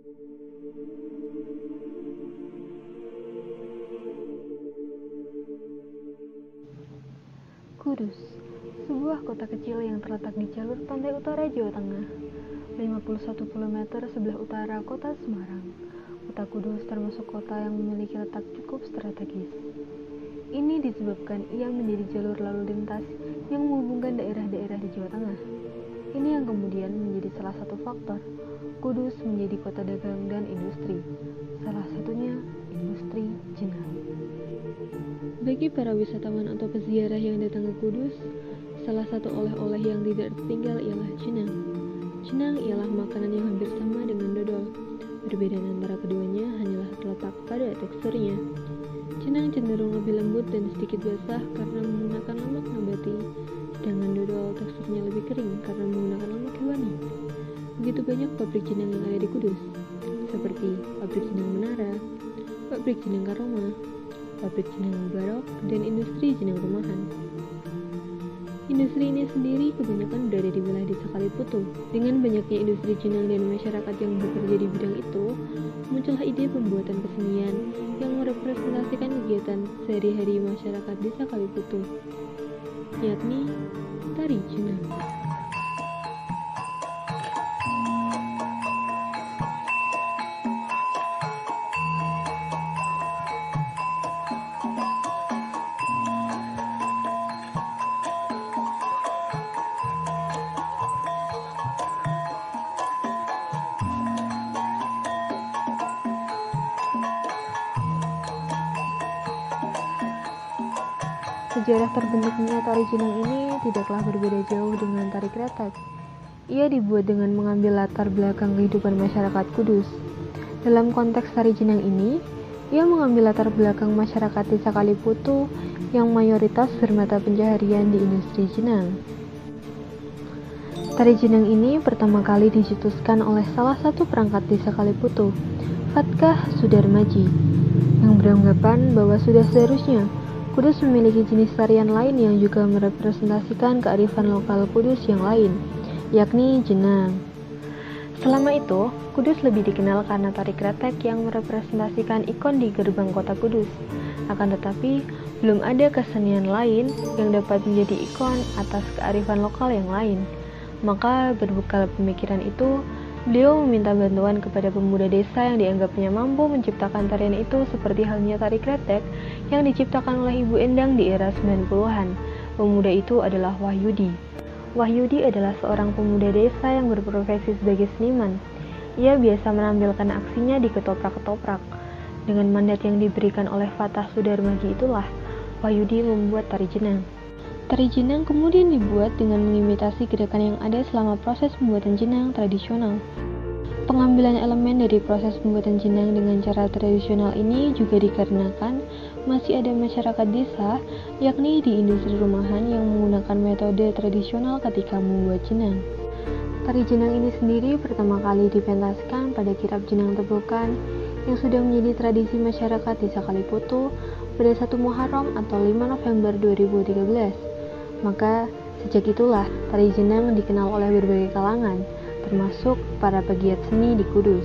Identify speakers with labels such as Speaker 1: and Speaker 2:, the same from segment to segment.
Speaker 1: Kudus, sebuah kota kecil yang terletak di jalur pantai utara Jawa Tengah, 51 km sebelah utara kota Semarang. Kota Kudus termasuk kota yang memiliki letak cukup strategis. Ini disebabkan ia menjadi jalur lalu lintas yang menghubungkan daerah-daerah di Jawa Tengah. Ini yang kemudian menjadi salah satu faktor Kudus menjadi kota dagang dan industri, salah satunya industri jenang. Bagi para wisatawan atau peziarah yang datang ke Kudus, salah satu oleh-oleh yang tidak tertinggal ialah jenang. Jenang ialah makanan yang hampir sama dengan dodol. Perbedaan antara keduanya hanyalah terletak pada teksturnya. Jenang cenderung lebih lembut dan sedikit basah karena menggunakan lemak nabati, sedangkan dodol teksturnya lebih kering karena menggunakan lemak hewani. Begitu banyak pabrik jenang yang ada di Kudus, seperti pabrik jenang Menara, pabrik jenang Karoma, pabrik jenang Barok, dan industri jenang rumahan. Industri ini sendiri kebanyakan berada di wilayah Desa Kaliputu. Dengan banyaknya industri jenang dan masyarakat yang bekerja di bidang itu, muncullah ide pembuatan kesenian yang merepresentasikan kegiatan sehari-hari masyarakat Desa Kaliputu, yakni tari jenang. Sejarah terbentuknya tari jenang ini tidaklah berbeda jauh dengan tari kretek. Ia dibuat dengan mengambil latar belakang kehidupan masyarakat Kudus. Dalam konteks tari jenang ini, ia mengambil latar belakang masyarakat Desa Kaliputu yang mayoritas bermata pencaharian di industri jenang. Tari jenang ini pertama kali dicetuskan oleh salah satu perangkat Desa Kaliputu, Fatkah Sudarmaji, yang beranggapan bahwa sudah seharusnya Kudus memiliki jenis tarian lain yang juga merepresentasikan kearifan lokal Kudus yang lain, yakni jenang. Selama itu, Kudus lebih dikenal karena tari kretek yang merepresentasikan ikon di gerbang kota Kudus. Akan tetapi, belum ada kesenian lain yang dapat menjadi ikon atas kearifan lokal yang lain. Maka berbekal pemikiran itu, beliau meminta bantuan kepada pemuda desa yang dianggapnya mampu menciptakan tarian itu seperti halnya tari kretek yang diciptakan oleh Ibu Endang di era 90-an. Pemuda itu adalah Wahyudi. Wahyudi adalah seorang pemuda desa yang berprofesi sebagai seniman. Ia biasa menampilkan aksinya di ketoprak-ketoprak. Dengan mandat yang diberikan oleh Fatkah Sudarmaji itulah, Wahyudi membuat tari jenang. Tari jenang kemudian dibuat dengan mengimitasi gerakan yang ada selama proses pembuatan jenang tradisional. Pengambilan elemen dari proses pembuatan jenang dengan cara tradisional ini juga dikarenakan masih ada masyarakat desa, yakni di industri rumahan yang menggunakan metode tradisional ketika membuat jenang. Tari jenang ini sendiri pertama kali dipentaskan pada kirab jenang Tebokan yang sudah menjadi tradisi masyarakat Desa Kaliputu pada 1 Muharram atau 5 November 2013. Maka sejak itulah tari jenang dikenal oleh berbagai kalangan, termasuk para pegiat seni di Kudus.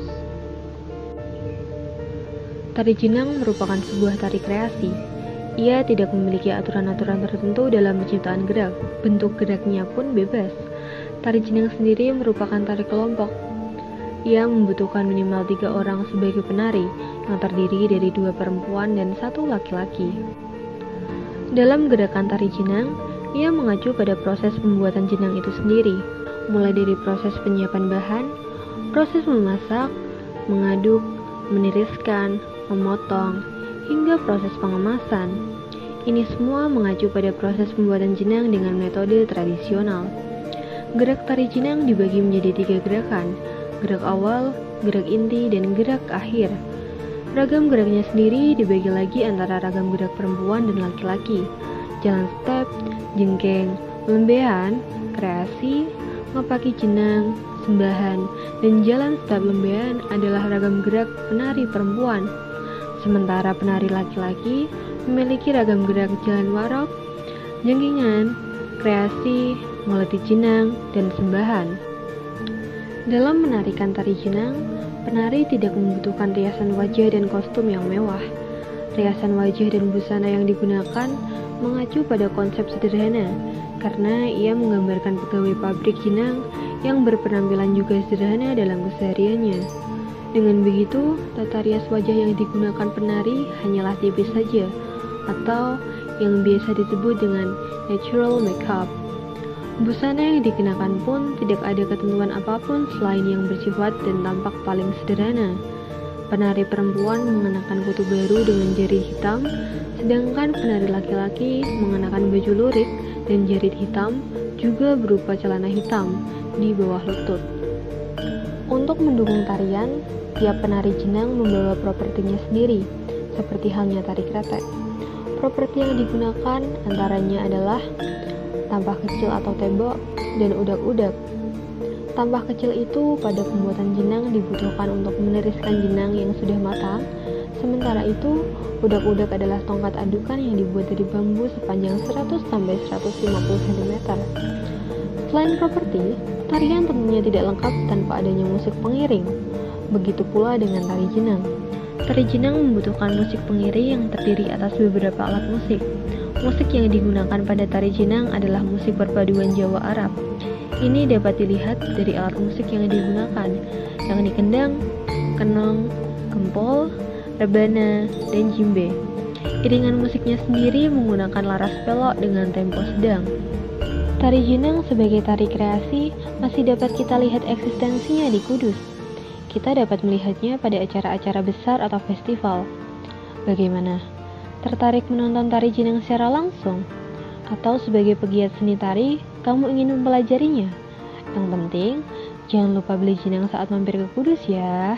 Speaker 1: Tari jenang merupakan sebuah tari kreasi. Ia tidak memiliki aturan-aturan tertentu dalam penciptaan gerak. Bentuk geraknya pun bebas. Tari jenang sendiri merupakan tari kelompok. Ia membutuhkan minimal 3 orang sebagai penari, yang terdiri dari 2 perempuan dan 1 laki-laki. Dalam gerakan tari jenang, ia mengacu pada proses pembuatan jenang itu sendiri, mulai dari proses penyiapan bahan, proses memasak, mengaduk, meniriskan, memotong, hingga proses pengemasan. Ini semua mengacu pada proses pembuatan jenang dengan metode tradisional. Gerak tari jenang dibagi menjadi 3 gerakan, gerak awal, gerak inti, dan gerak akhir. Ragam geraknya sendiri dibagi lagi antara ragam gerak perempuan dan laki-laki, jalan step, jengkeng, lembehan, kreasi, ngepaki jenang, sembahan, dan jalan step lembehan adalah ragam gerak penari perempuan. Sementara penari laki-laki memiliki ragam gerak jalan warok, jengkingan, kreasi, ngeleti jenang, dan sembahan. Dalam menarikan tari jenang, penari tidak membutuhkan riasan wajah dan kostum yang mewah. Riasan wajah dan busana yang digunakan mengacu pada konsep sederhana, karena ia menggambarkan pegawai pabrik jenang yang berpenampilan juga sederhana dalam kesehariannya. Dengan begitu, tata rias wajah yang digunakan penari hanyalah tipis saja, atau yang biasa disebut dengan natural makeup. Busana yang dikenakan pun tidak ada ketentuan apapun selain yang bersifat dan tampak paling sederhana. Penari perempuan mengenakan kutu baru dengan jarit hitam, sedangkan penari laki-laki mengenakan baju lurik dan jarit hitam juga berupa celana hitam di bawah lutut. Untuk mendukung tarian, tiap penari jenang membawa propertinya sendiri, seperti halnya tari kretek. Properti yang digunakan antaranya adalah tampah kecil atau tembok, dan udak-udak. Tampah kecil itu pada pembuatan jenang dibutuhkan untuk meniriskan jenang yang sudah matang, sementara itu udak-udak adalah tongkat adukan yang dibuat dari bambu sepanjang 100-150 cm. Selain properti, tarian tentunya tidak lengkap tanpa adanya musik pengiring. Begitu pula dengan tari jenang. Tari jenang membutuhkan musik pengiring yang terdiri atas beberapa alat musik. Musik yang digunakan pada tari jenang adalah musik perpaduan Jawa Arab. Ini dapat dilihat dari alat musik yang digunakan, yakni kendang, kenong, gempol, rebana, dan jimbe. Iringan musiknya sendiri menggunakan laras pelok dengan tempo sedang. Tari jenang sebagai tari kreasi masih dapat kita lihat eksistensinya di Kudus. Kita dapat melihatnya pada acara-acara besar atau festival. Bagaimana? Tertarik menonton tari jenang secara langsung? Atau sebagai pegiat seni tari, kamu ingin mempelajarinya? Yang penting, jangan lupa beli jenang saat mampir ke Kudus ya.